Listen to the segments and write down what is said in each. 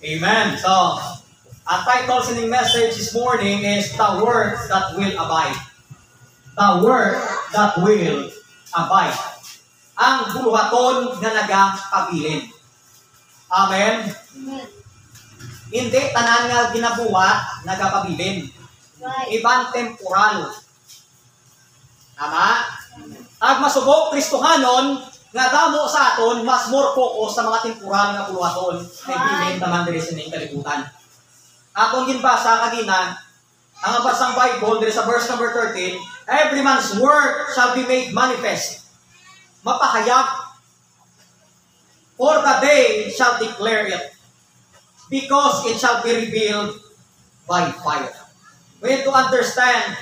Amen. So, ang title sa inyong message this morning is The Word That Will Abide. The Word That Will Abide. Ang buluhaton na nagapabilin. Amen? Hindi tanan nga ginabuhat nagapabilin. Ibang temporal. Tama? Ag masubok Kristohanon nga damo sa aton mas more focus sa mga temporal nga buluhaton kay bilin taman diri sa ning kalibutan. Atong ginbasa kagina ang basang Bible diri sa verse number 13, every man's work shall be made manifest. Mapahayag, for the day shall declare it, because it shall be revealed by fire. We need to understand,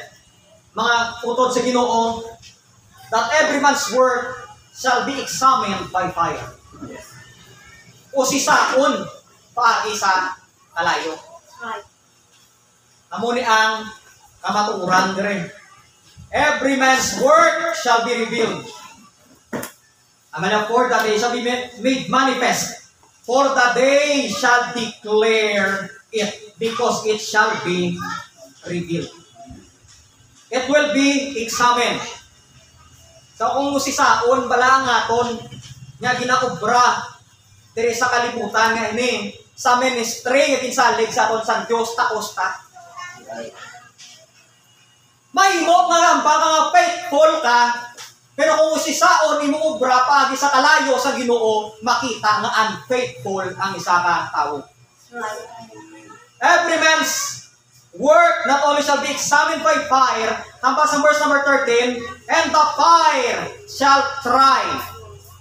mga utod sa Ginoo, that every man's work shall be examined by fire. O sisaon paagi sa kalayo. Amo ni ang kamatuoran dire. Every man's work shall be revealed. Amen. For the day shall be made manifest. For the day shall declare it, because it shall be revealed. It will be examined. So kung sisaon bala nga aton nga ginaobra diri sa kalibutan nga ini sa ministry nga ginsalig sa aton sa Dios ta-costa. Mahimo nga gamba nga faithful ka, pero kung sisaon imong obra paagi sa kalayo sa Ginoo, makita nga unfaithful ang isa ka tawo. Every man's work not only shall be examined by fire, hanggang sa verse number 13, and the fire shall try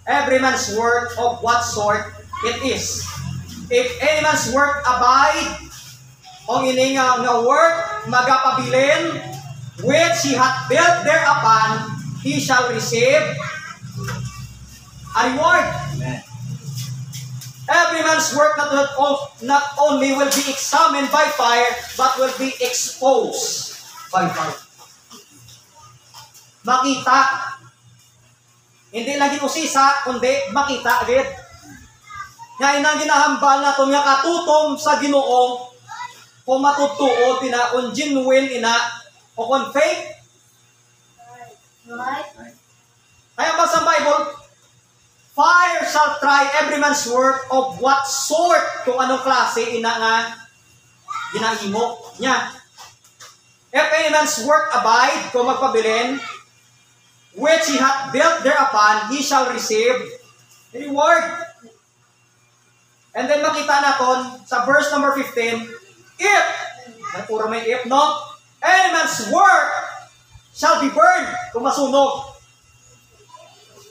every man's work of what sort it is. If any man's work abide, kung ini nga work magapabilin, which he hath built thereupon, he shall receive a reward. Amen. Every man's work not only will be examined by fire, but will be exposed by fire. Makita. Hindi lang ginusisa, kundi makita agad. Nga inang ginahambal na itong nga katutom sa Ginoo, kung matutuo, kung genuine ina, o kung fake. Kaya ba sa Bible, fire shall try every man's work of what sort, kung anong klase ina nga ginaimo niya. If any man's work abide, kung magpabilin, which he hath built thereupon, he shall receive reward. And then makita naton sa verse number 15, if, puro may if, no? Any man's work shall be burned, kung masunog,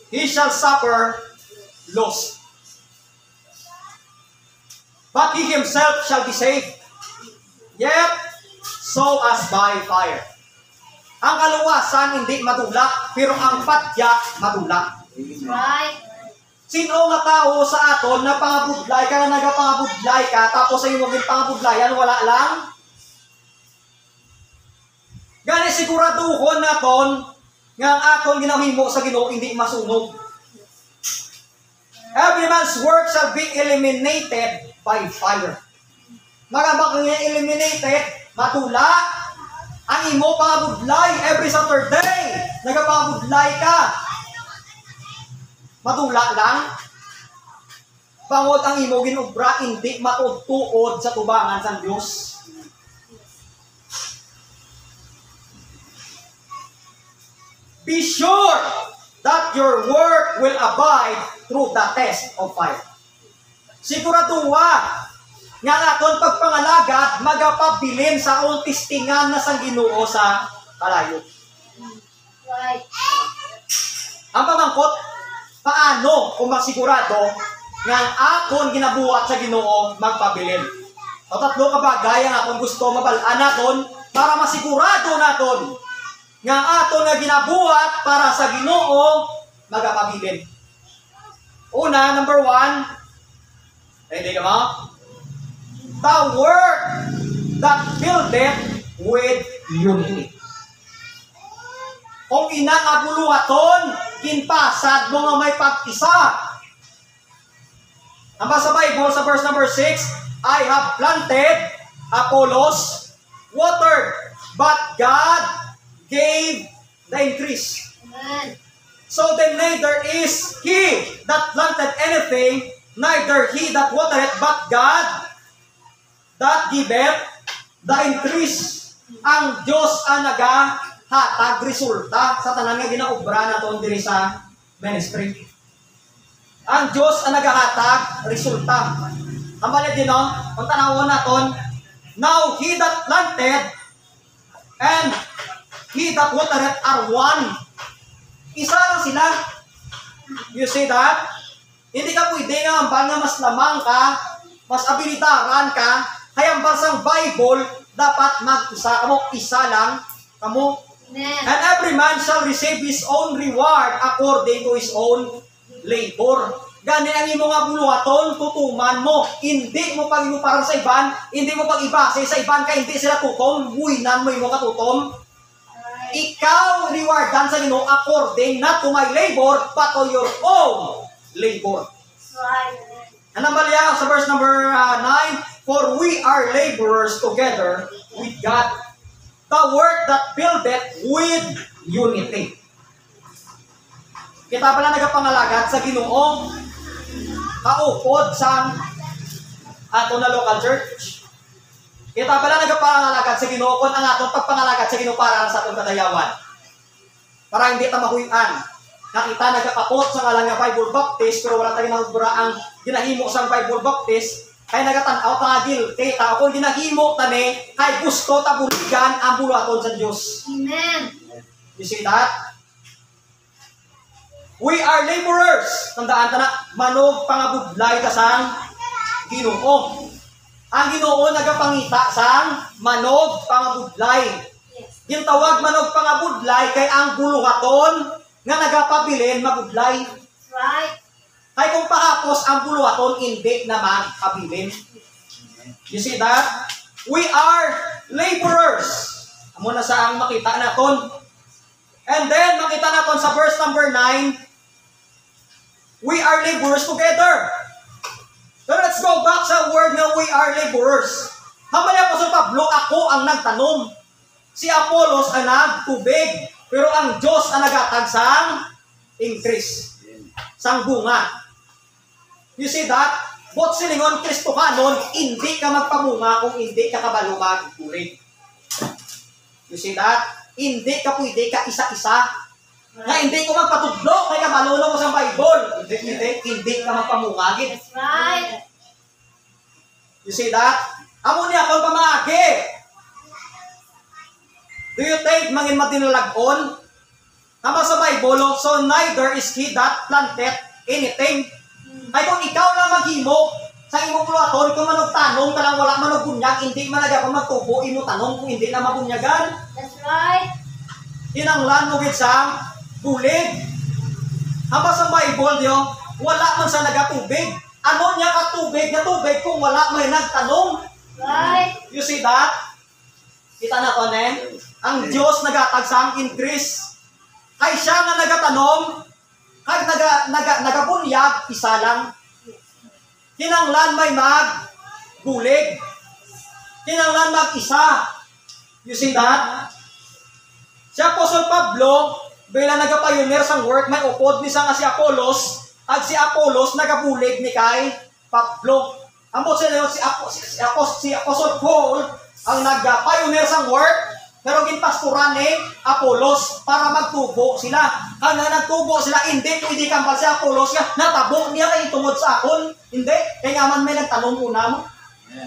he shall suffer loss. But he himself shall be saved, yet so as by fire. Ang kaluwasan hindi madula, pero ang patya madula. Right. Sino nga tao sa aton na pangabudlay ka, na nagapangabudlay ka, tapos sa imong pangabudlayan, wala lang? Gani siguraduhon naton nga ang aton ginahimo sa Ginoo hindi masunog. Every man's work shall be eliminated by fire. Magabak nga eliminated, matula ang imo pangabudlay every Saturday. Nagapangabudlay ka. Matula lang. Bangod ang imo ginobra, hindi matutuod sa tubangan sa Dios. Be sure that your work will abide through the test of fire. Siguraduwa nga aton pagpangalagad magapabilin sa akong testingan na sang Ginoo sa kalayo. Right. Ang pamangkot, paano kung masigurado nga ang akon ginabuhat sa Ginoo magpabilin? O tatlo ka bagay ang akong gusto mabalaan naton para masigurado naton nga aton nga ginabuhat para sa Ginoo magapabilin. Una, number 1, ready ka mo? The work that buildeth with unity. Kung inaabuluhaton, kinpasad mo nga may pag-isa. Ang sa Bible, sa verse number 6, I have planted, Apollos watered, but God gave the increase. Amen. So then neither is he that planted anything, neither he that watereth, but God that giveth the increase. Ang Diyos ang nagahatag resulta sa tanan nga ginaobra naton diri sa ministry. Ang Diyos ang nagahatag resulta. Ambali din no, kung tanawon naton, now he that planted and he that watereth are one. Isa lang sila. You see that? Hindi ka pwede nga ambal nga mas lamang ka, mas abilitaran ka, kaya ambal sang Bible, dapat mag-isa kamo, isa lang kamo. Amen. And every man shall receive his own reward according to his own labor. Gani ang imo nga buluhaton, tutuman mo. Hindi mo pag para sa iban, hindi mo pag-ibase sa iban ka, hindi sila tutom, buwinan mo imo katutom. Ikaw rewardan sa Ginoo according not to my labor, but to your own labor. Right. Ano ba liya sa verse number 9? For we are laborers together with God. The work that buildeth with unity. Kita pala nagapangalagat sa Ginoong kaupod sa ato na local church. Kita pala nagapangalagat sa Ginoo kon ang atong pagpangalagat sa Ginoo para sa atong kadayawan. Para hindi ta mahuyan. Nakita nagakapot sa ngalan nga Bible Baptist pero wala tayo nahubra ang ginahimo sa Bible Baptist kay nagatan-aw ta nga guilty ta kung ginahimo tani kay gusto ta buligan ang buluhaton sa Dios. Amen. You see that? We are laborers. Tandaan ta na, manog pangabudlay ka sang Ginoo. Ang Ginoo nagapangita sang manog pangabudlay. Yes. Yung tawag manog pangabudlay kay ang buluhaton nga nagapabilin mabudlay. Right. Kay kung pahapos ang buluhaton hindi naman kabilin. You see that? We are laborers. Amo na sa ang makita naton. And then makita naton sa verse number 9, we are laborers together. So let's go back sa word na we are laborers. Hamali Apostol Pablo, ako ang nagtanom. Si Apollos ang nagtubig. Pero ang Diyos ang nagatag sang increase. Sang bunga. You see that? Bot silingon Kristohanon, hindi ka magpamunga kung hindi ka kabalo magkulig. You see that? Hindi ka pwede ka isa-isa. Nga hindi ko magpatudlo kay kabalolo mo sa Bible. Hindi ka magpamungagin. That's right. You see that? Amo niya kung pamagi. Do you think mangin matinalagon? Tama sa Bible, so neither is he that planted anything. Ay kung ikaw lang maghimo, sa imong buluhaton, kung manugtanong ka lang wala manugunyag, hindi man nagapang magtubo, imo tanong kung hindi na mabunyagan. That's right. Tinanglan mo gid sa bulig. Haba sa Bible diyo, wala man sa nagatubig. Ano niya ka tubig na tubig kung wala may nagtanong? Right. You see that? Kita na to, ne? Ang Diyos nagatag sang increase. Kay siya nga nagatanom, kag nagabunyag, isa lang. Kinanglan may magbulig. Kinanglan mag-isa. You see that? Si Apostol Pablo, bilang nagapayunir sang work, may upod ni sa nga si Apollos, at si Apollos nagabulig ni kay Pablo. Amot si Apostol Paul ang nagapayunir sang work, pero ginpastoran ni Apollos para magtubo sila. Kaya nagtubo sila, hindi pwede kambal si Apollos nga, natabo niya kay tungod sa akon. Hindi, kaya nga man may nagtanong una mo.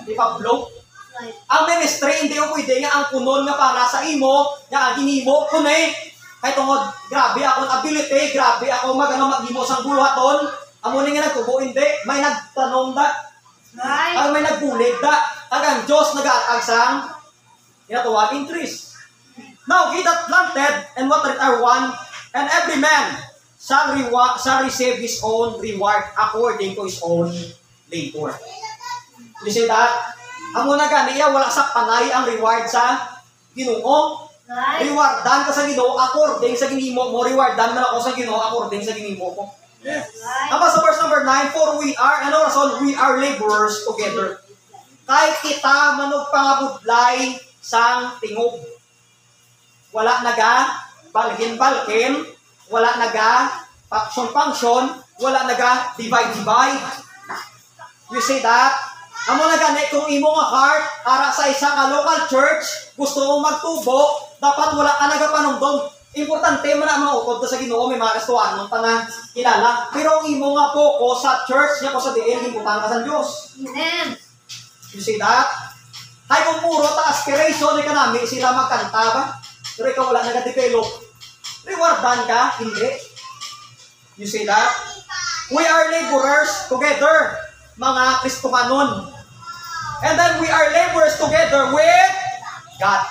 Di Pablo. Right. Ang ministry, hindi ko pwede nga ang kunon nga para sa imo, nga ang ginimo, kunay, kay tungod, grabe akong ability, grabe ako maghimo sang buluhaton, amo ni nga nagtubo, hindi, may nagtanong da, Right. ang may nagbulig da, ang Diyos nag-aatag sang, ginatawag increase. Now, he that planted and watered are one, and every man shall receive his own reward according to his own labor. You see that? Amo na ganiya, wala sa panay ang reward sa Ginoo. Right. Rewardan ka sa Ginoo according sa ginimo mo. Rewardan man ako sa Ginoo according sa ginimo ko. Right. Tapos sa verse number 9, for we are, ano rason? We are laborers together. Kahit kita manog pangabudlay sang tingob. Wala naga balkin-balkin, wala naga function-function, wala naga divide-divide. You see that? Amo na gani kung imo nga heart para sa isa ka local church, gusto mo magtubo, dapat wala ka nagapanungdong. Importante man ang mga ukod sa Ginoo, may mga kastuan ng nga kilala. Pero ang imo nga focus sa church niya ko sa diin, himutan ka sa Diyos. Amen. You see that? Hay kung puro ta aspiration ni kanami sila magkanta ba? Pero ikaw wala nag-develop. Rewardan ka? Hindi. You see that? We are laborers together, mga Kristohanon. And then we are laborers together with God.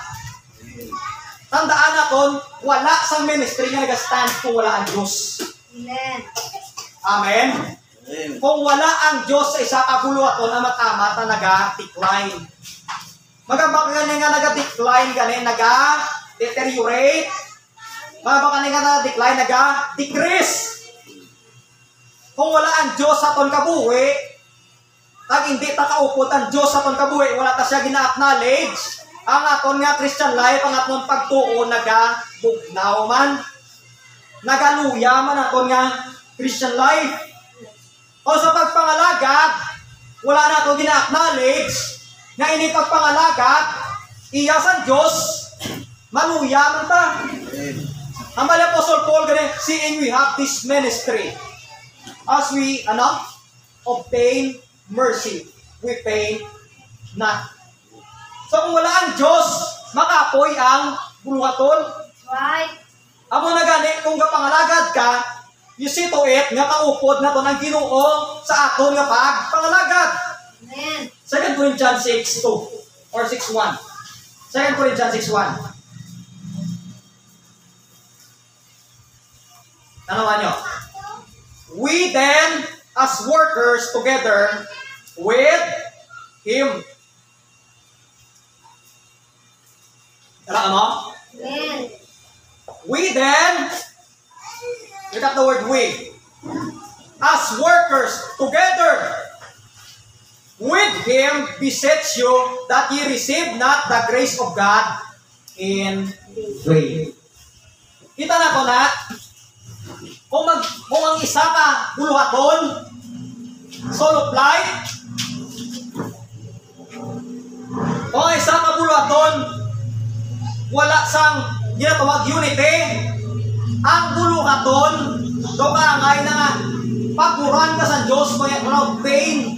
Tandaan natin, wala sa ministry nga nag-stand kung wala ang Diyos. Amen. Amen? Kung wala ang Diyos sa isa kabuluhaton na matamat na naga-decline. Magabak ganin nga naga-decline, ganin naga-deteriorate. Magabak ganin nga naga-decline, naga-decrease. Kung wala ang Diyos sa ton kabuhi, tag hindi ta kaupot ang Diyos sa ton kabuhi, wala ta siya gina-acknowledge, ang aton nga Christian life, ang aton pagtuo, naga-bugnaw man. Nagaluya man aton nga Christian life. O sa pagpangalagad, wala na ito gina-acknowledge na ini pagpangalagad, iya sa Diyos, maluya man ta. Ang mali Apostle Paul, ganun, seeing we have this ministry, as we, obtain mercy, we pay not. So kung wala ang Diyos, makapoy ang buluhaton. Right. Amo na gani, kung kapangalagad ka, you see to it, nga kaupod na to ng Ginoo sa aton nga pagpangalagad. Amen. 2 Corinthians 6:2 or 6:1. 2 Corinthians 6:1. Tanawan nyo. We then, as workers together with Him. Tara mo? Amen. We then, look at the word we, as workers together with Him beseech you that ye receive not the grace of God in vain. Kita na ko na, kung ang isa ka buluhaton, solo flight, kung ang isa ka buluhaton, wala sang ginatawag unity, ang buluhaton, do karangay na nga, paguran ka sa Diyos, mga pain,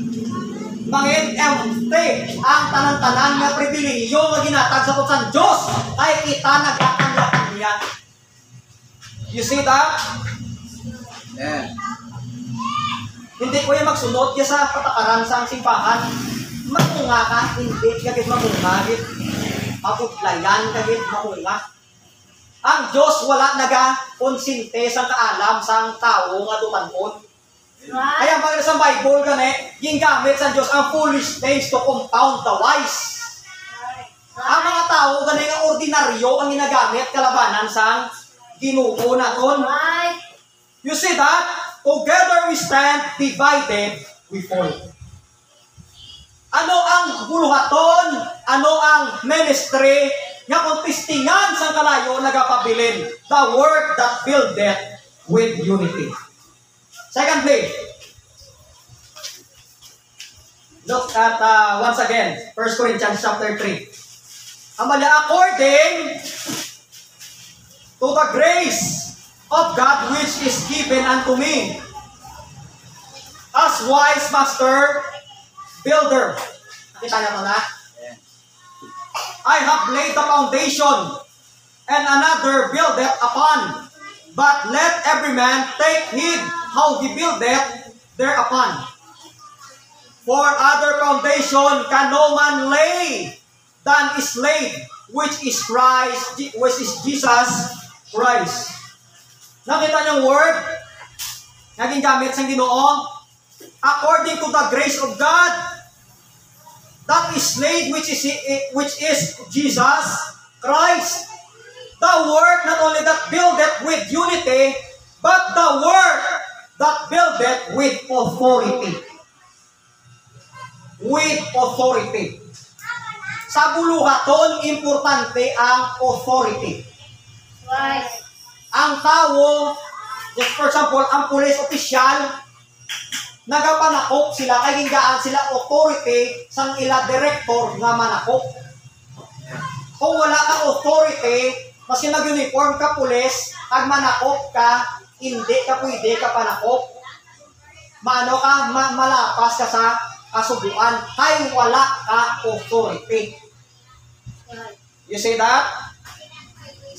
mangin empty, ang tanan-tanan nga pribilehiyo nga ginatag sa sa Diyos, ay kita nagkakanlakan niya. You see that? Yeah. Hindi ko yung magsunod ya sa patakaran sa simbahan. Mamunga ka, hindi kagit mamunga, git. Mapuglayan kagit mamunga. Ang Diyos wala naga-konsinte sa kaalam sa tao nga tutanpon. Right. Kaya pag sa Bible gani, gingamit sa Diyos ang foolish things to confound the wise. Ang mga tao gani nga ordinaryo ang ginagamit kalabanan sa Ginoo naton. Right. You see that? Together we stand, divided we fall. Ano ang buluhaton? Ano ang ministry nga kung tistingan sa kalayo nagapabilin? The work that buildeth with unity. Secondly, look at once again, 1 Corinthians chapter 3. Amala, according to the grace of God which is given unto me, as wise master builder. Nakita niyo ito na? I have laid the foundation, and another buildeth upon. But let every man take heed how he buildeth thereupon. For other foundation can no man lay than is laid, which is Jesus Christ. Nakita niyong word? Naging gamit sa Ginoo? According to the grace of God, that is laid, which is Jesus Christ. The work not only that buildeth with unity, but the work that buildeth with authority. with authority. Sa buluhaton, importante ang authority. Right. Ang tao, just for example, ang police official, nagapanakop sila, kay gingaan sila authority sang ila director nga manakop. Kung wala ka authority, maski mag-uniform ka pulis, ag manakop ka, hindi ka pwede ka panakop. Maano ka, malapas ka sa kasubuan, kay wala ka authority. Right. You see that?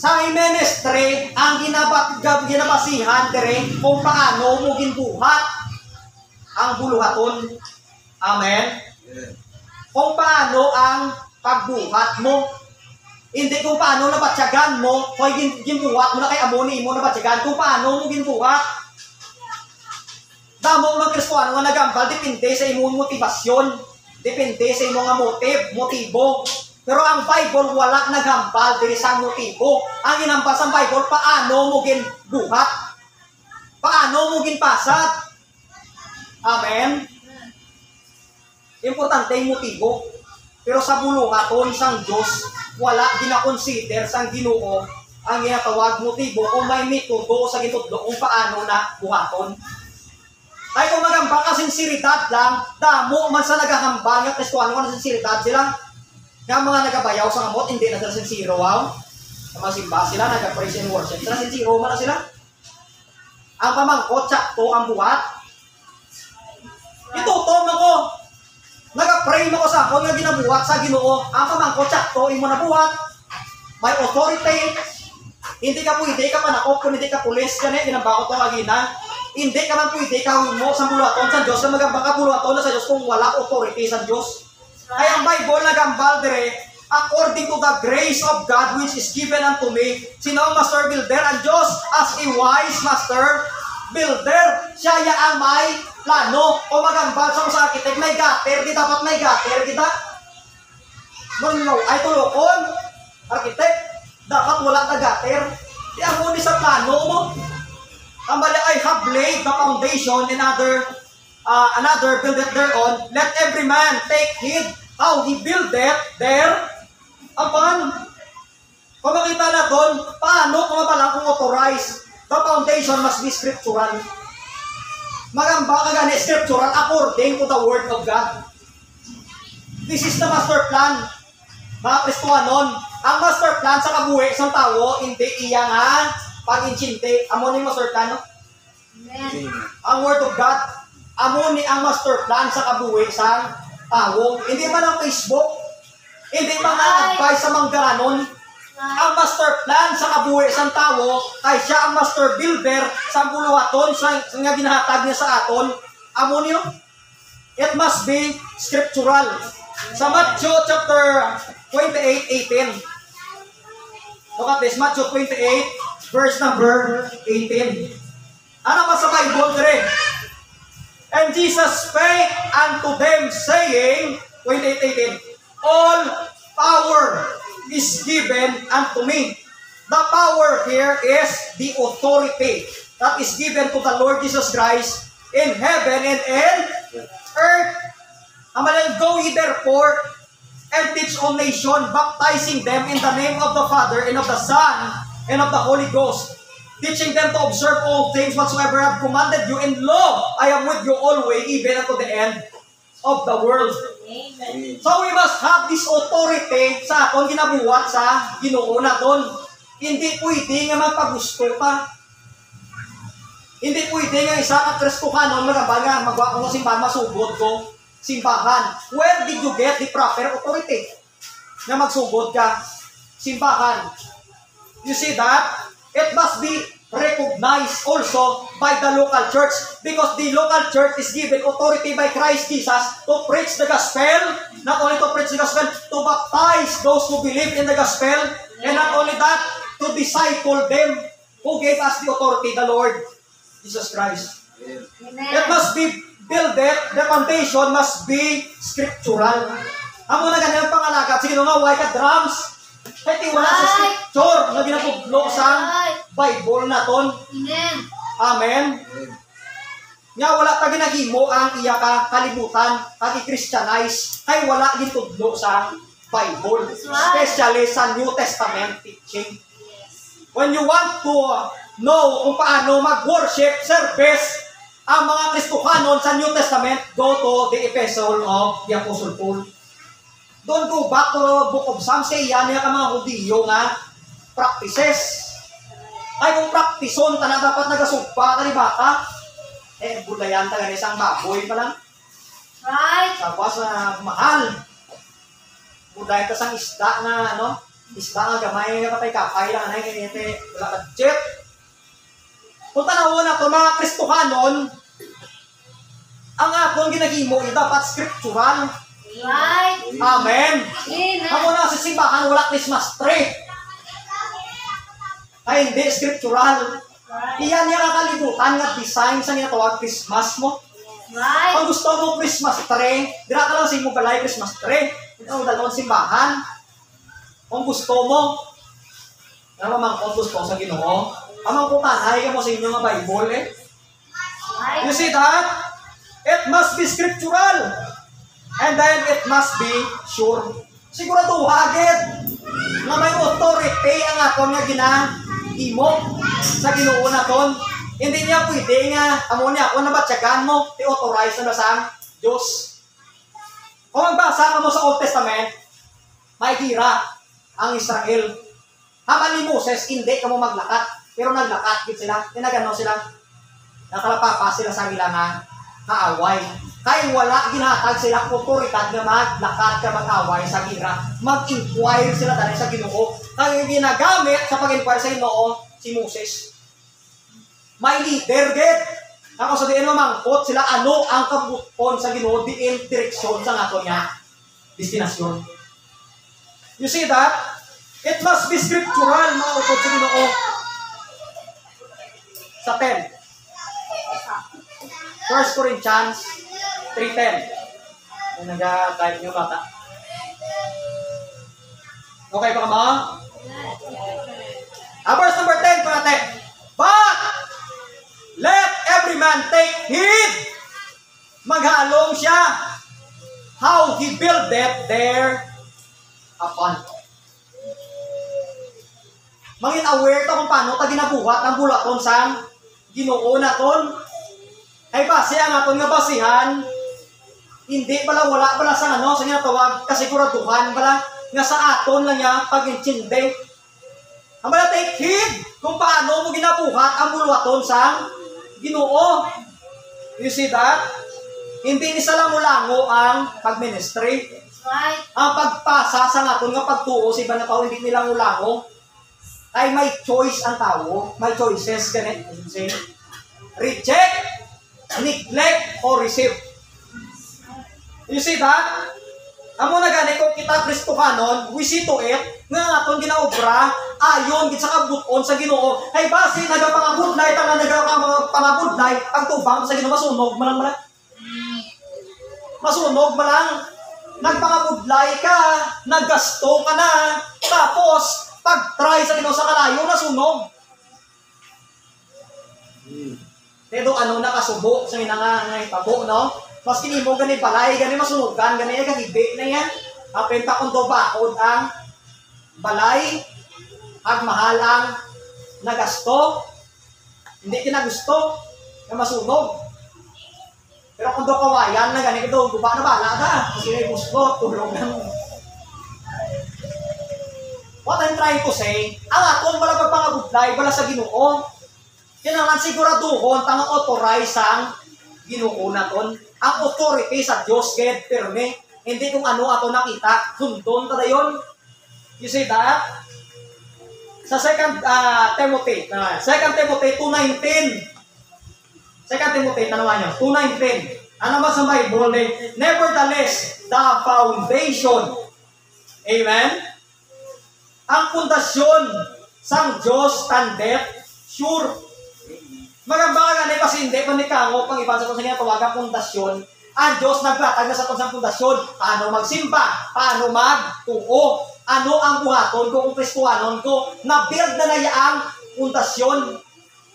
Sa ministry, ang ginabasihan dire kung paano mo ginbuhat ang buluhaton. Amen? Amen. Kung paano ang pagbuhat mo. Hindi kung paano nabatyagan mo, kung ginbuhat mo na kay amoni mo nabatyagan, kung paano mo ginbuhat. Damo mga Kristoano nga nagambal, depende sa imong motibasyon, depende sa imong nga motibo. Pero ang Bible wala nagambal diri sa motibo. Ang ginambal sa Bible, paano mo ginbuhat? Paano mo ginpasat? Amen? Importante yung motibo. Pero sa buluhaton sang Diyos, wala gina-consider sang Ginoo ang ginatawag motibo o may metodo sa gitudlo kung paano na buhaton. Ay kung magambal ka sinseridad lang, damo man sa nagahambal nga Kristoano nga sinseridad sila. Nga mga nagabayaw sa ngamot, hindi na sila sincero, wow. Sa mga simba sila, nag-praise and worship. Sila sincero man na sila. Ang pamangkot, sakto ang buhat. Itutom ako. Nag-pray mo ko sa ako nga ginabuhat sa Ginoo. Ang pamangkot, sakto, imo na buhat. May authority. Hindi ka pwede ka panakop kung hindi ka pulis. Ganyan, ginambakot ko agina. Hindi ka man pwede ka mo sa buluhaton sa Diyos. Na magambang ka buluhaton na sa Diyos kung wala authority sa Diyos. Kaya ang Bible nagambal dire, according to the grace of God which is given unto me. Sino ang master builder? Ang Diyos as a wise master builder. Siya ya ang may plano. O magambal sa architect, may gutter. Di dapat may gutter kita. Ay tulokon. Architect, dapat wala na gutter. Di ang muni sa plano mo. Ang bali ay have laid the foundation and another build it thereon. Let every man take heed how he build it there. Apan, kung makita na doon, paano kung mapalang kung authorize, the foundation must be scriptural. Magamba ka gani scriptural according to the word of God. This is the master plan. Mga Kristohanon, ang master plan sa kabuhi sa tao, hindi iya nga pag-inchinte. Amo ni master plan, no? Amen. Ang word of God, amo ni ang master plan sa kabuhi sa tao. Hindi man ang Facebook, hindi man ang advice sa manggaranon. Ang master plan sa kabuhi sa tao, ay siya ang master builder sa buluhaton sa nga ginahatag niya sa aton. Amo niyo, it must be scriptural. Sa Matthew chapter 28:18. Look at this, Matthew 28, verse number 18. Ano ba sa Bible dire? And Jesus spake unto them, saying, 28:18, all power is given unto me. The power here is the authority that is given to the Lord Jesus Christ in heaven and in earth. Go ye therefore and teach all nations, baptizing them in the name of the Father and of the Son and of the Holy Ghost, teaching them to observe all things whatsoever I have commanded you, and lo, I am with you always, even unto the end of the world. Amen. So we must have this authority sa aton ginabuhat sa Ginoo naton. Hindi pwede nga magpagusto pa. Hindi pwede nga isa ka Kristohanon magabal nga magwa ko simbahan masugod ko simbahan. Where did you get the proper authority na magsugod ka simbahan? You see that? It must be recognized also by the local church, because the local church is given authority by Christ Jesus to preach the gospel, not only to preach the gospel, to baptize those who believe in the gospel, and not only that, to disciple them. Who gave us the authority? The Lord Jesus Christ. Amen. It must be builded, the foundation must be scriptural. Amo na ganyan pangalagat, sige nga, why ka drums? Kahit wala sa scripture na ginatudlo sa Bible naton. Amen. Amen. Nga wala ta ginahimo ang iya ka kalibutan, kag i-Christianize, kay wala din tudlo sa Bible. Especially sa New Testament teaching. When you want to know kung paano mag-worship, service, ang mga Kristohanon sa New Testament, go to the Epistle of the Apostle Paul. Don't go back to Book of Psalms, kaya yan yung mga Hudiyo nga practices. Ay kung praktison, na dapat nagasugpa, baka, bulayan taga isang baboy pa lang. Right. Tapos mahal. Buday ka sang isda na, isda nga gamay nga patay kapay lang, kaya wala ka jet. Kung tanawon na ito, mga Kristohanon, ang atong ginahimo, dapat scriptural. Right. Amen. Amen. Ako na sa simbahan, wala Christmas tree. Ay, hindi, scriptural. Right. Iyan niya kakalibutan nga design sa ginatawag Christmas mo. Right. Kung gusto mo Christmas tree, dira ka lang sa imo balay Christmas tree. Ito, dalawang simbahan. Kung gusto mo, ano mang kung gusto sa Ginoo, amang kutanay ka mo sa inyo nga Bible Right. You see that? It must be scriptural. And then it must be sure. Sigurado agad na may authority ang aton nga ginahimo sa Ginoo naton. Hindi niya pwede nga amo niya kung nabatyagan mo, i-authorize na sa Diyos. Kung magbasa ka mo sa Old Testament, makikira ang Israel. Haman ni Moses, hindi ka mo maglakat. Pero naglakat gid sila. Tinagano sila. Nakalapapa sila sa ilang kaaway. Kaya wala ginatag sila otoridad na maglakat ka mag-away sa gira. Mag-inquire sila dahil sa Ginoo. Kaya ginagamit sa pag-inquire sa Ginoo si Moses. May leader gid. Ako sa diin mamangkot sila ano ang kabuton sa Ginoo diin direksyon sa ato niya destinasyon. You see that? It must be scriptural mga utod sa Ginoo. Sa 10. 1 Corinthians 3:10. Kung nag-type nyo bata. Okay pa ka mga? Verse number 10 pa natin. But let every man take heed. Maghalong siya. How he buildeth there upon. Mangin aware ta kung paano ta ginabuhat ang bulaton sang Ginoo naton. Ay base ang aton nga basihan. Hindi pala wala pala sa sa ginatawag kasiguraduhan pala nga sa aton lang niya pag-intindi. Ang bala take heed kung paano mo ginabuhat ang bulaton sang Ginoo. You see that? Hindi ni salango-lango ang pag-ministry. Right. Ang pagpasa sa aton nga pagtuo sa iba na tao hindi nila ulango. Ay may choice ang tao, may choices ganit. Reject, neglect, or receive. You see that? Amo na gani kung kita Kristohanon, we see to it nga aton ginaobra ayon gid sa kabuton sa Ginoo. Ay base nagapangabudlay ta nga nagapangabudlay ang tubang sa Ginoo masunog man lang. Masunog man lang. Nagpangabudlay ka, naggasto ka na, tapos pag-try sa Ginoo sa kalayo nasunog. Pero nakasubo sa nga itabo, no? Mas kinimo gani balay, gani masunugan, gani kahibi na yan. Apin pa kung bakod ang balay, ag mahal ang nagasto, hindi kinagusto, na masunog. Pero kung kawayan na gani ito, guba na bala ka, kasi may gusto, tulong lang. What I'm trying to say, ang atong wala pagpangabudlay, wala sa Ginoo. Kailangan siguraduhon tang authorize ang Ginoo naton. Ang authority sa Dios ged perme. Hindi kung ano ato nakita, sundon ta dayon. You see that? Sa 2 Timothy 2:19. 2 Timothy tanawan niyo, 2:19. Ano ba sa Bible? Nevertheless, the foundation. Amen? Ang pundasyon sang Dios standeth sure. Magamba nga kasi hindi pa ni kango pang iban sa kung sa ginatawagang pundasyon. Ang Diyos naglatag na sa kung pundasyon. Paano magsimba? Paano magtuo? Ano ang buhaton ko kung Kristohanon ko? Na-build na ang pundasyon.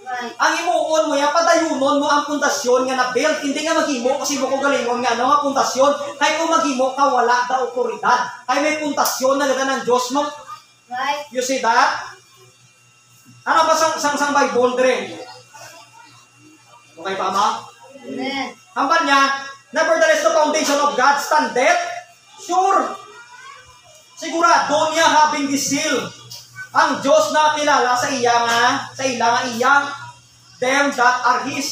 Right. Ang imuon mo ya padayunon mo ang pundasyon nga na-build, hindi nga maghimo kasi mo ko galingon nga ano nga pundasyon, kay kung maghimo ka wala da otoridad. Kay may pundasyon na ganda ng Diyos mo. Right. You see that? Ano ba sang Bible dire? Okay pa ma? Amen. Hambal niya, nevertheless the foundation of God standeth sure. Sigurado niya having this seal. Ang Diyos na kilala sa iyang them that are His.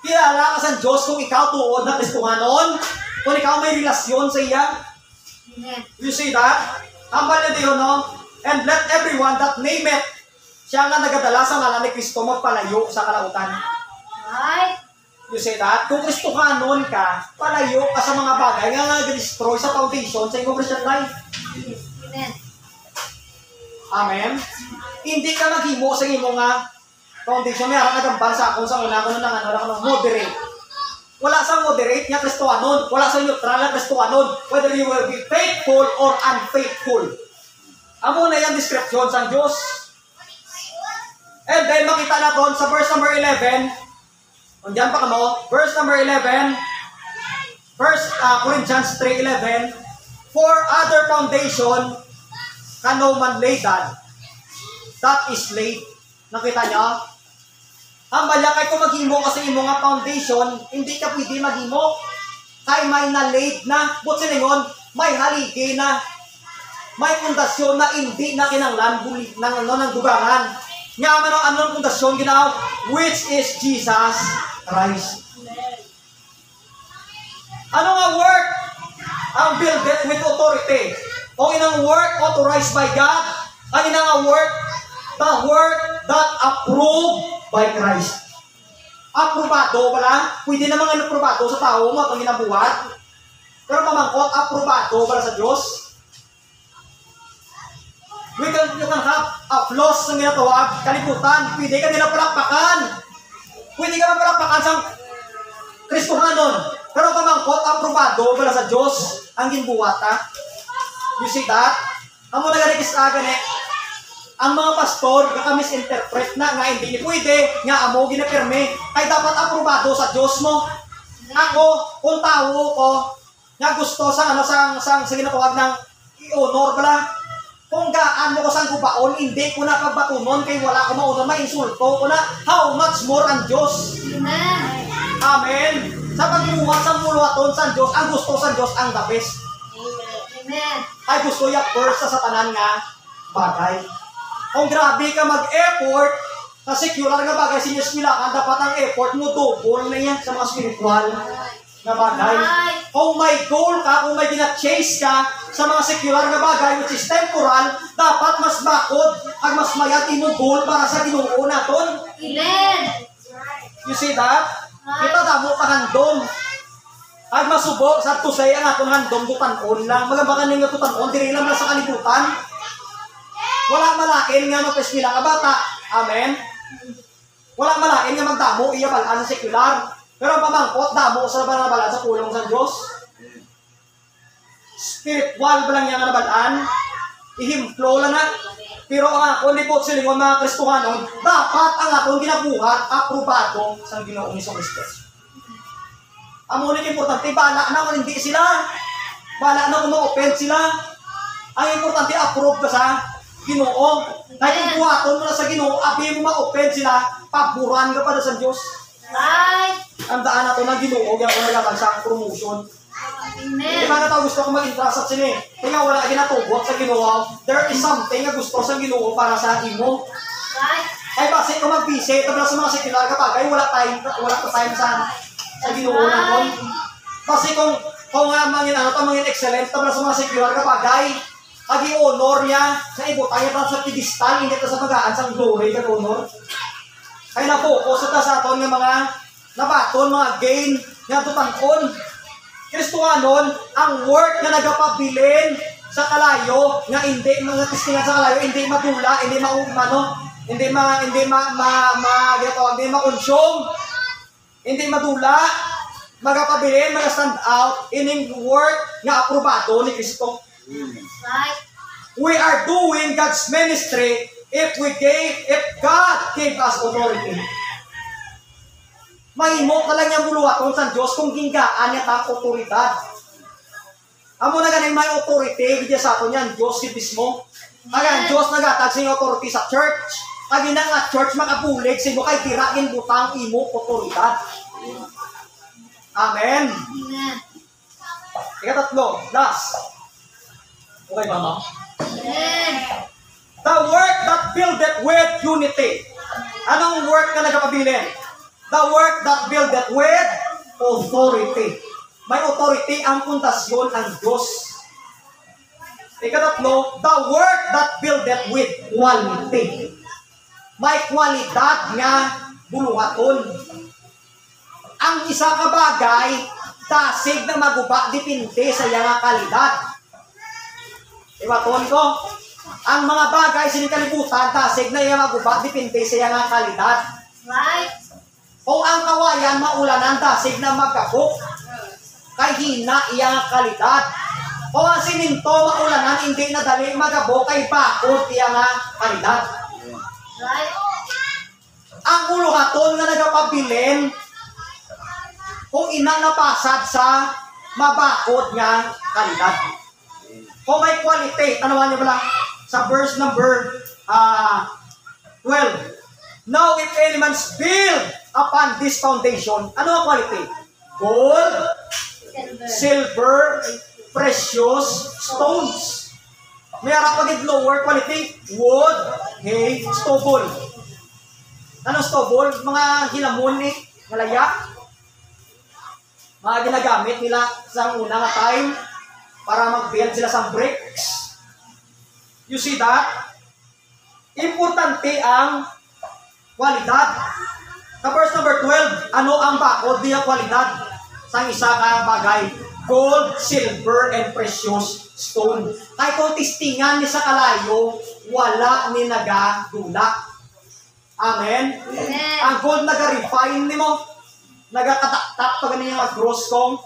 Kilala ka sa Diyos kung ikaw tuod na Kristohanon, kung ikaw may relasyon sa iya. Amen. You see that? Hambal niya diyo, no? And let everyone that name it, siya nga nagadala sa ngalan ni Kristo magpalayo sa kalautan. Right. You see that? Kung Kristohanon ka, palayo ka sa mga bagay nga nag-destroy sa foundation sa iyong Christian life. Amen. Amen? Hindi ka maghimo sa imo nga foundation. May arang nagambal sa akong sa una ko ng moderate. Wala sa moderate nga Kristohanon. Wala sa neutral nga Kristohanon. Whether you will be faithful or unfaithful. Amo na yung description sa Diyos. And then makita natin sa verse number 11. Diyan pa kamo. Verse number 11. 1 Corinthians 3:11. For other foundation can no man lay down. That is laid. Nakita niyo? Ang bala kay kung maghimo kasi imo nga foundation, hindi ka pwede maghimo. Kay may na-laid na. But siningon, may haligi na. May pundasyon na hindi na kinanglan ng dugangan. Nga man ang anong pundasyon ginaw, which is Jesus Christ. Ano nga work? Ang builded with authority. O inang work authorized by God, ang inang work, the work that approved by Christ. Aprobado pala, pwede namang aprobado sa tao mo itong ginabuhat. Pero pamangkot, aprobado pala sa Diyos. You can have a flaws ng ginatawag, kalibutan, pwede ka nila palakpakan. Pwede ka palakpakan sa Kristohanon. Pero pamangkot, aprobado pala sa Diyos ang ginbuhat ha. You see that? Ang mga nagalikis agad ang mga pastor, misinterpret na nga hindi pwede, nga amo ginapirme, ay dapat aprobado sa Diyos mo. Ako, kung tao ko, nga gusto sa ginatawag ng i-honor pala, kung gaan mo ko sang kubaon, hindi ko na pagbatunon, kay wala ko maunang ma-insulto ko na, how much more ang Diyos? Amen. Amen. Sa pagbuhat sa muluhaton sa Diyos, ang gusto sa Diyos ang the best. Amen. Ay gusto ya first sa satanan nga bagay. Kung grabe ka mag-effort sa secular nga bagay siniswilakan, dapat ang effort mo double na yan sa mga spiritual na bagay. Kung may goal ka, kung may gina-chase ka sa mga secular na bagay which is temporal, dapat mas bakod at mas mayat mo goal para sa Ginoo naton. Amen. You see that? Kita damo ka handom. Ay masubo sa tusay ang atong handom tutanon lang. Magabakan ninyo tutanon, diri lang sa kalibutan. Wala malain nga mapesmila ka bata. Amen. Wala malain nga magdamo iya balaan sa sekular. Pero ang pamangkot damo sa balaan sa pulong sa Dios. Spiritual ba lang yan nga nabalaan? Ihimplo lang na. Pero ang ako ni po silingon mga Kristohanon, dapat ang atong ginabuhat aprobado sa Ginoong Hesus. Ang muling importante, bala na kung hindi sila. Bala na kung ma-offend sila. Ang importante, approve ka sa Ginoo. Kahit kung buhaton mo na sa Ginoo, abi mo ma-offend sila, paburan ka pa na sa Diyos. Right. Ang daan na ito ng Ginoo, kaya kung naglaban sa promotion. Amen. Di ba nga gusto ko mag-intrust at sila kaya wala ginatubot sa Ginoo. There is something na gusto sa Ginoo para sa imo. Right. Ay base kung mag-busy, tabla sa mga secular kapag ay wala time sa Ginoo naton. Kasi kung mangin excellent tabla sa mga secular kapag ay agi-honor niya sa ibutang niya sa pedestal, hindi ka sa magaan sa glory kag honor. Ay na-focus sa aton nga mga nabaton, mga gain, nga tutankon. Kristohanon, ang work na nagapabilin sa kalayo, nga hindi mga testingan sa kalayo, hindi madula, hindi ma-consume, hindi madula, magapabilin, mag-stand out, ining work nga aprobado ni Kristo. Right. We are doing God's ministry if God gave us authority, mahimo ka lang yung buluhaton sa Diyos kung ginggaan niya ta otoridad. Amo na ganing may authority, bigyan sa ato niyan, Diyos si mismo. Kaya Diyos nagatag sa yung authority sa church. Kaya na nga church makabulig, sino kay tirain butang imo otoridad. Amen. Amen. Ikatatlo, last. Okay ba, ma'am? Amen. The work that buildeth with unity. Anong work na nagpapabilin? The work that buildeth with authority. May authority ang pundasyon ng Diyos. Ikatatlo, the work that buildeth with quality. May kwalidad nga buluhaton. Ang isa ka bagay, dasig na maguba, dipindi sa iyang kalidad. Iwaton ko, ang mga bagay sinikalibutan, dasig na iyang maguba, dipindi sa iyang kalidad. Right. Kung ang kawayan maulanan, dasig na magkabok, kay hina iyang kalidad. Kung ang siminto maulanan, hindi na dali magabok, kay bakod iyang kalidad. Right. Ang buluhaton nga nagapabilin, kung inang napasad sa mabakod nga kalidad. Kung may quality, tanawan niyo ba lang sa verse number 12. Now if any man's build upon this foundation, ano ang quality? Gold, silver, precious stones. May harap pagid lower quality, wood, hay, stubble. Ano stubble? Mga hilamon ni malaya. Mga ginagamit nila sa unang time para mag-build sila sa bricks. You see that? Importante ang kwalidad. Sa verse number 12, ano ang bakod niya kwalidad? Sa isa ka bagay, gold, silver, and precious stone. Kahit kung tistingan ni sa kalayo, wala ni nagadula. Amen? Amen. Ang gold naga-refine ni mo, nagakataktak pag ganyan mag-gross kong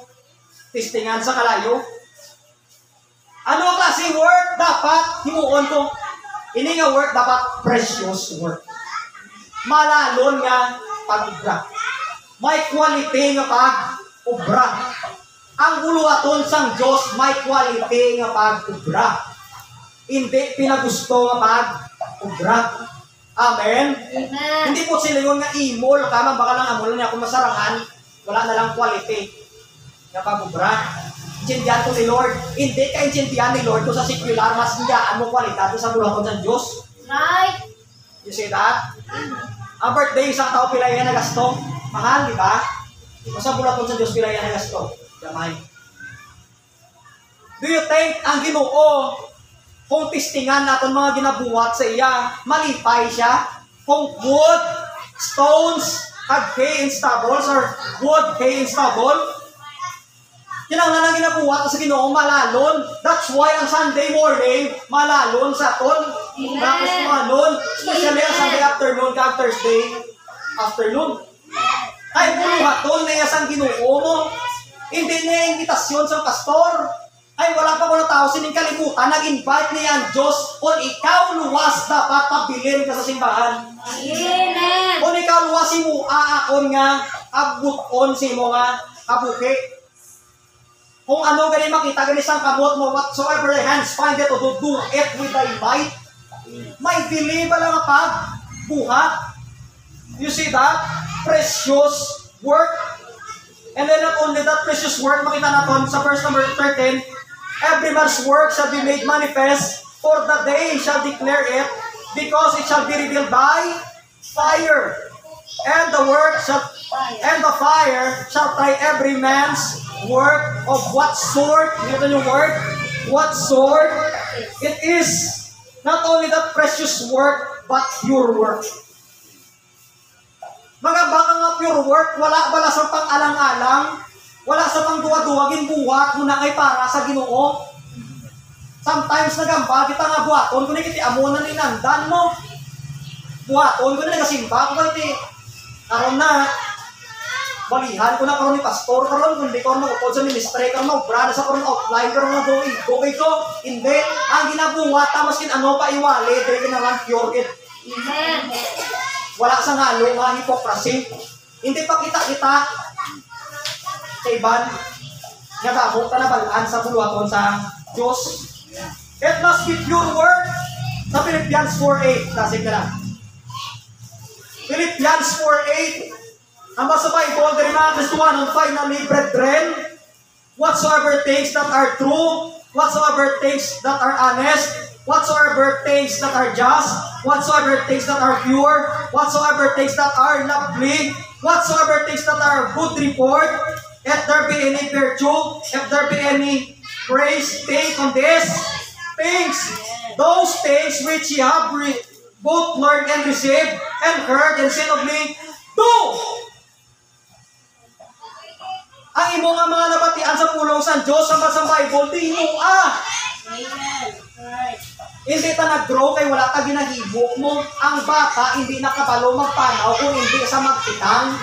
testingan sa kalayo. Ano ang klaseng work dapat himuon ko? Ini nga work dapat precious work. Malalon nga pag-ubra. May quality nga pag-ubra. Ang buluhaton sang Diyos may quality nga pag-ubra. Hindi pinagusto nga pag-ubra. Amen? Amen. Hindi po sila yung nga imol, kama baka lang amol niya kung masarangan, wala na lang quality. Napabubra. Intindihan ko ni Lord. Hindi ka intindihan ni Lord kung sa secular, mas hiyaan mo kwalidad sa bulaton ng Diyos. Right. You see that? Ang birthday, isang tao pila yan na gasto. Mahal, di ba? Kung sa bulaton sa Diyos, pila yan na gasto. Damay. Do you think ang Ginoo, kung tistingan natin mga ginabuhat sa iya, malipay siya? Kung wood, stones, hay and stubbles, or wood, hay and stubble, kinahanglan ang ginabuhat sa Ginoo malalon. That's why ang Sunday morning, malalon sa aton. Amen. Tapos malalon, especially ang Sunday afternoon, kag Thursday afternoon. Ay, buluhaton na yasang Ginoo mo. Hindi niya invitasyon sa pastor. Ay, wala pa ko na tao sining kalibutan, nag-invite niya ang Diyos kung ikaw luwas dapat pabilin ka sa simbahan. Amen. Kung ikaw luwas mo aakon nga, abuton si mo nga, kabuki. Kung ano gani makita, gani sang kamot mo, whatsoever thy hands find it, to do it with thy might. May bili ba lang pag buhat? You see that? Precious work. And then not only that precious work, makita natin sa verse number 13, every man's work shall be made manifest, for the day shall declare it, because it shall be revealed by fire. And the fire shall try every man's work of what sort, ito yung word, what sort it is. Not only that precious work, but pure work. Mga baka nga pure work, wala bala sa pang-alang-alang, wala sa pang-duwa-duwagin buhat, muna kay para sa Ginoo. Sometimes nagamba, kita nga buhaton, kung ikiti amunan ni nandan mo. Buhaton, kung nagasimba, kung iti, karon na, balihan ko na karon ni pastor karon kundi karon mo sa ministry karon mo brada sa karon outline karon na going okay ko hindi ang ginabuhat ta maskin ano pa iwali dire kinalang pure it Amen. wala sa halo nga hypocrisy hindi pa kita sa iban nga damo ka na balaan sa buluhaton sa Diyos. It must be pure word sa Philippians 4:8 nasig na lang Philippians 4:8 ang sa Bible, dari mga Kristuhanon, finally, brethren, whatsoever things that are true, whatsoever things that are honest, whatsoever things that are just, whatsoever things that are pure, whatsoever things that are lovely, whatsoever things that are good report, if there be any virtue, if there be any praise, think on these things, those things which ye have both learned and received, and heard and seen of me, do! Ang imo nga mga nabatian sa pulong sa Diyos sa Bible, di mo Amen. Right. Hindi ta nag-grow kay wala ta ginahimo mo. Ang bata hindi nakabalo magpanaw kung hindi sa magtitang.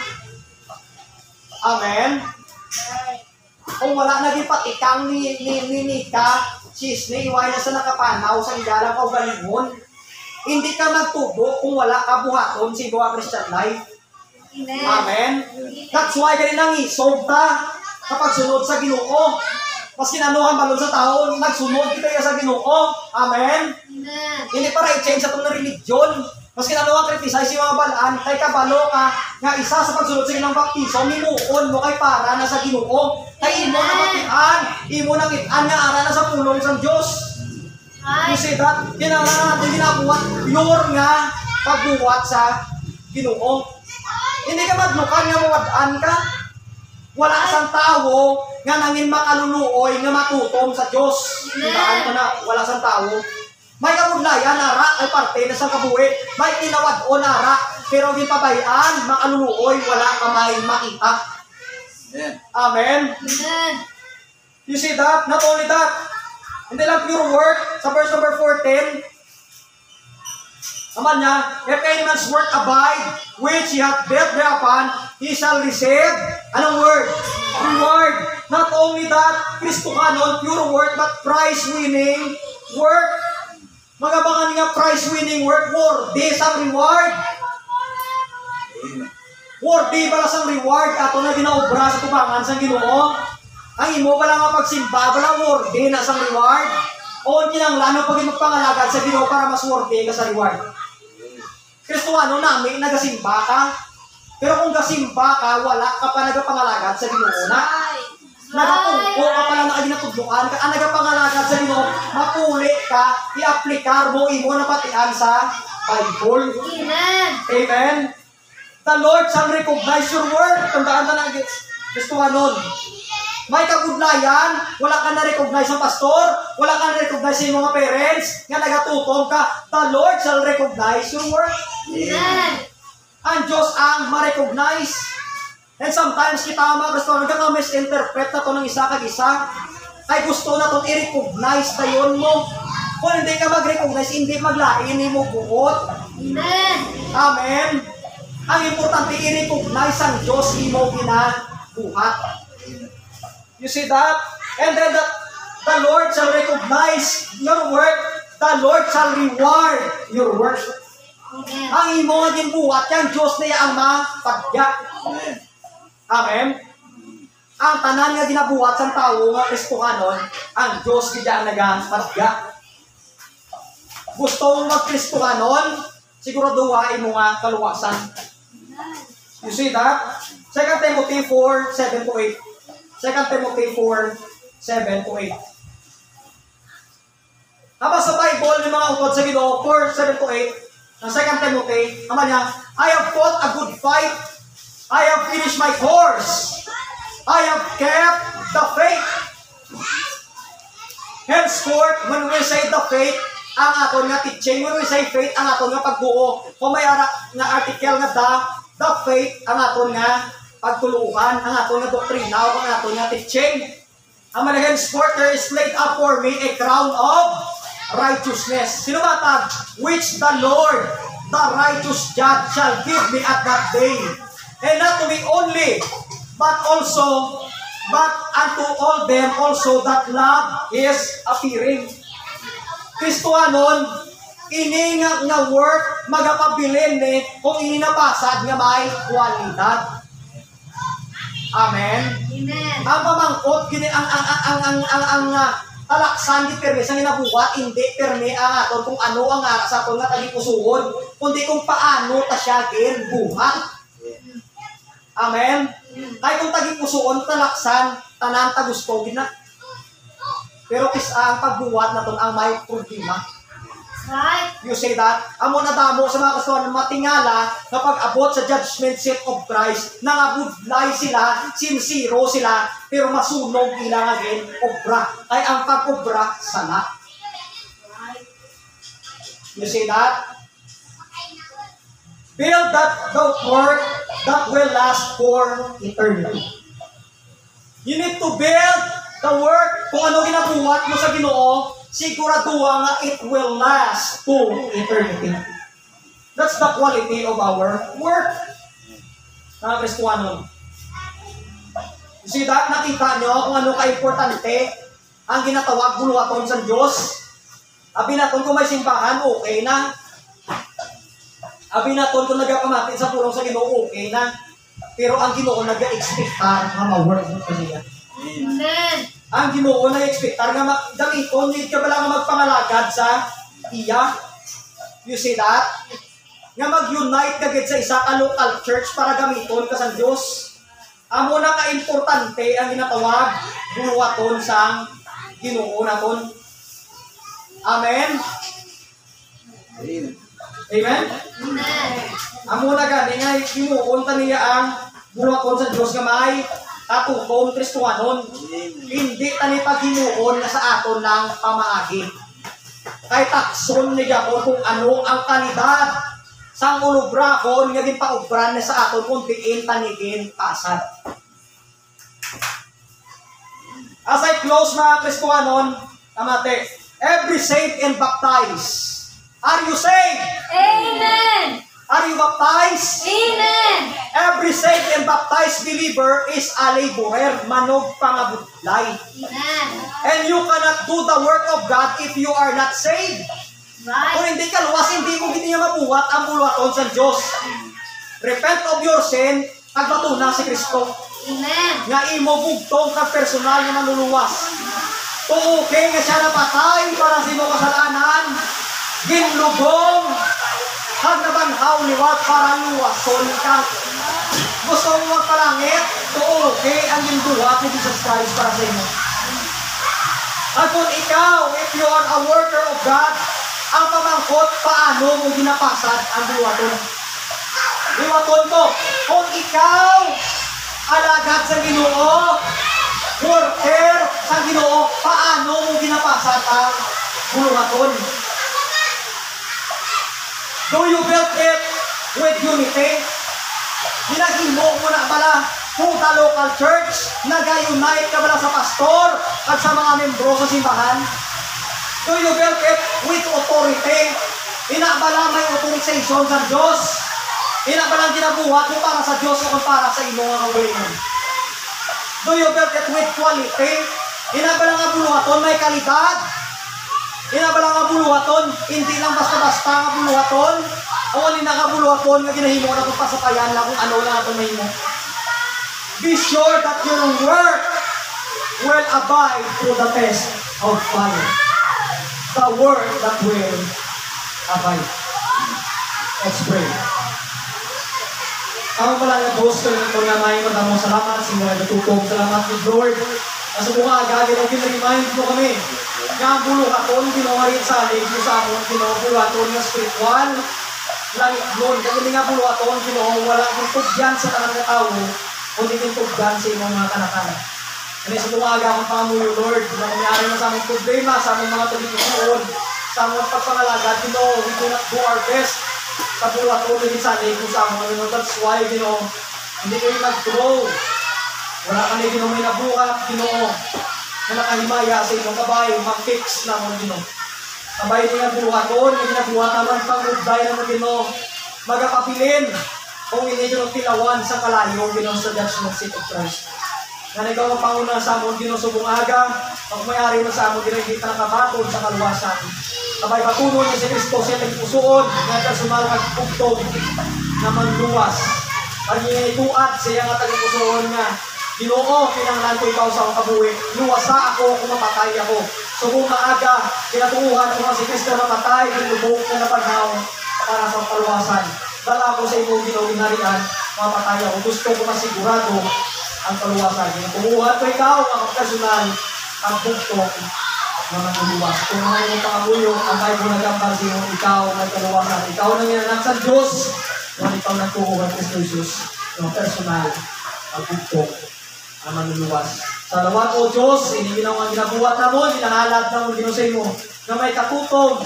Amen. Right. Kung wala naging patikang ni Nika, sisne, iway na sa nakapanaw sa igalang kaugalingon. Hindi ka magtubo kung wala ka buhaton sa ibuha Christian life. Amen. Amen. That's why ganun ang isog ta kapag sunod sa Ginoo. Mas kinanuhan balon sa tao, nagsunod kita sa Ginoo. Amen. Amen. Hindi para i-change sa itong religion. Mas kinanuhan criticize yung mga balaan, kay kabalo ka, nga isa sa pagsunod sa ilang baptiso, mimuon mo kay para na sa Ginoo. Kay imo na matian, imo na kitaan nga ara na sa pulong sa Diyos. You Right. see that? Kinala natin ginabuhat, pure nga pagbuhat sa Ginoo. Hindi ka maglukan nga mawadaan ka. Wala sang tao nga nangin makaluluoy nga matutom sa Diyos. Tandaan mo na, wala sang tao. May kabudlayan, nara, ay parte na sa kabuhi. May tinawad o nara, pero gipabayaan, makaluluoy, wala ka may makita. Amen. Amen. Amen. You see that? Not only that, hindi lang pure word. Sa verse number 14, naman niya, if any man's work abide, which he hath built thereupon, he shall receive, anong word? Reward. Not only that, Kristohanon, pure word, but prize-winning work. Magabangan nga prize-winning work, worthy sa reward. Amen. Worthy bala sa reward, ato na ginaobra sa tubangan sa Ginoo. Ang imo bala nga pagsimba, bala worthy na sa reward. O kinanglan pag magpangalagad sa Ginoo para mas worthy ka sa reward. Kristohanon namin, nagasimba ka. Pero kung gasimba ka, wala ka pa nagapangalagad sa Ginoo na. Nagapungko ka pa lang nakaginatudluan ka. Ang nagapangalagad sa Ginoo, mapuli ka, i-aplikar mo, imo na patian sa Bible. Amen. Amen. The Lord shall recognize your word. Tandaan na na, Kristohanon. May kabudlayan, wala ka na-recognize sa pastor, wala ka na-recognize sa mga parents, nga nagatutong ka, the Lord shall recognize your word. Amen. Ang Diyos ang ma-recognize. And sometimes kita mga gusto nga misinterpret na ito ng isa kag isa, ay gusto na itong i-recognize tayon mo. Kung hindi ka mag-recognize, hindi maglain mo buot. Amen. Amen. Ang importante i-recognize ang Diyos imo ginabuhat. You see that? And then the Lord shall recognize your work. The Lord shall reward your work. Amen. Ang imo nga ginbuhat, yan Diyos niya ang mapagya. Amen. Amen. Ang tanan nga ginabuhat sa tao nga Kristohanon, ang Diyos niya ang nagapagya. Gusto mong mag-Kristohanon, siguraduhain mo nga kaluwasan. You see that? 2 Timothy 4:7-8. 2 Timothy 4:7-8. Habang sa Bible, yung mga utod sa Ginoo, 4:7-8, ng 2 Timothy, naman niya, I have fought a good fight. I have finished my course. I have kept the faith. Henceforth, when we say the faith, ang aton nga teaching, when we say faith, ang aton nga pagbuo. Kung may nga article nga the faith, ang aton nga pagtuluhan, ang aton nga doktrina, o ang aton nga teaching. Ang managan sport, there is laid up for me a crown of righteousness. Sino matag? Which the Lord, the righteous judge, shall give me at that day. And not to me only, but unto all them also that love is appearing. Kristohanon, ini nga work magapabilin ni kung ininapasad nga may kwalidad. Amen. Amen. Ang pamangkot gini ang talaksan di permi sa ginabuhat hindi permi ang aton kung ano ang ara sa aton nga tagipusuhon kundi kung paano ta siya gin buhat. Amen. Kay kung tagipusuhon talaksan tanan ta gusto gina. Pero ang pagbuhat naton ang may problema. Right. You say that? Amo na damo sa mga kasuhan matingala kapag abot sa judgment seat of Christ, nangabudlay sila, sincero sila, pero masunog ilang again, obra. Ay ang pag-obra, sala. You say that? Build that work that will last for eternity. You need to build the work kung ano ginabuhat mo sa Ginoo, siguraduha nga it will last to eternity. That's the quality of our work. Mga Kristohanon. You see that? Nakita nyo kung ano ka-importante ang ginatawag buluhaton sa Diyos. Abi naton kung may simbahan, okay na. Abi naton kung nagapamatin sa pulong sa Ginoo, okay na. Pero ang Ginoo nag-expectar nga ma-work mo niya. Amen. Ang Ginoo na-expectar nga gamiton, hindi ka pala nga magpangalagad sa iya. You see that? Nga mag-unite ka sa isa ka local church para gamiton ka sa Diyos. Amo na ka-importante ang ginatawag buluhaton sa Ginoo naton. Amen? Amen. Amen? Amen. Amo na gani nga imuon ta niya ang buluhaton sa Diyos nga may katukom Kristohanon. Hindi tani paghimuon na sa aton ng pamaagi. Kay takson niya ko kung ano ang kalidad sang ulubrahon nga din paubran na sa aton kung diin tanigin pasad. As I close mga Kristohanon, amate, every saved and baptized. Are you saved? Amen. Are you baptized? Amen. Every saved and baptized believer is a laborer, manog pangabudlay. Amen. And you cannot do the work of God if you are not saved. Kung Right. hindi ka luwas, hindi mo gini mabuhat ang buluhaton sa Diyos. Repent of your sin, agbatuna si Kristo. Amen. Nga imo bugtong kag personal nga manluluwas. Tuuking nga siya napatay para sa imo kasalanan. Ginlubong kag nabanhaw liwat para luwason ka. Gusto mo magpalangit? Tuuking ang ginbuhat ni Jesus Christ para sa imo. At kung ikaw, if you are a worker of God, ang pamangkot, paano mo ginapasad ang buwaton? Buwaton ko, kung ikaw, alagad sa Ginoo, worker sa Ginoo, paano mo ginapasad ang buwaton? Do you build it with unity? Ginagimo mo na bala kung the local church, nag-unite ka bala sa pastor at sa mga membro sa simbahan? Do you build it with authority? Inabala may authorization sa Diyos? Inabala ginabuhat mo para sa Diyos o para sa imo nga kaugalingon? Do you build it with quality? Inabala nga buluhaton may kalidad? Inabala nga buluhaton, hindi lang basta-basta nga buluhaton? O hindi na nga buluhaton nga ginahimo na kung pasapayan lang kung ano lang itong mahimo? Be sure that your work will abide through the test of fire. The word that will abide. Let's pray. Ang pala nga Diyos ko nito nga may madamong salamat sa mga natutong salamat ni Lord. Nasa mga agagin ang pinag-remind mo kami nga ang buluhaton ginawa rin sa alig mo sa amon ginawa buluhaton nga spiritual langit nun. Kasi nga buluhaton ginawa wala kong tugyan sa tanang na tao kundi kong tugyan sa imong mga kanakanan. Kaya sa tumaga akong pangamuyo, Lord, na nangyari na sa aming problema, sa aming mga tuloy-tuloy, sa aming pagpangalagad, we do not do our best sa buluhaton na ginsanay ko sa aming. That's why, hindi kayo nag-grow. Wala ka na may nabuhat, na nakahimaya sa inyong kabay, mag-fix na mo, Kabay niya buluhaton, na ginabuhat naman pang-udbay na mo, magapapilin, kung hindi nyo tilawan sa kalayo, Ginoo, sa judgment seat of Christ. Nga ikaw ang Panguna sa amon, Ginoo, subong aga, pag may-ari mo sa amon, Ginoo, hindi ka nakabatod sa kaluwasan. Kabay patuloy niya si Kristo siya nagpusuon, nga personal kagpugtog na manluwas. Pag ituat siya nga tagpusuon nga, Ginoo, kinanglan ko ikaw sa akong kabuhi, luwasa ako kung mapatay ako. So kung maaga, kinatuuhan ko nga si Kristo namatay, kung lubog na napaghaw para sa kaluwasan. Dala ko sa imong Ginoo ginharian, mapatay ako. Gusto ko masigurado ang kaluwasan. Kinatuuhan ko ikaw, ang personal, ang bugtog na manluwas. Kung mga imong pangabuyo, ang Bible nagambal sa imong ikaw may kaluwasan. Ikaw nang inanak sa Diyos, kung ikaw nagtuuhan Kristo Jesus, ang personal, ang bugtog na manluluwas. Sa lawat o Diyos, hindi ginawa ang ginabuhat na mo, ginahalad na mo ginusay mo, na may katutog,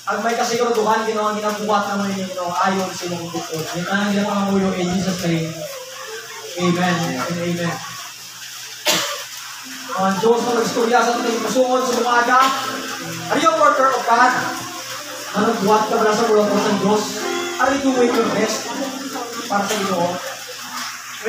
ang may kasiguraduhan, ginawa ang ginabuhat na mo yung ayon sa imong bukod. Ito ang ginapangamuyo in Jesus' name. Amen and amen. Ang Diyos na mag-istorya sa ating pusungon sa umaga. Are you a worker of God? Ano buhat ka ba sa bulat ng Diyos? Are you doing your best para sa Ginoo?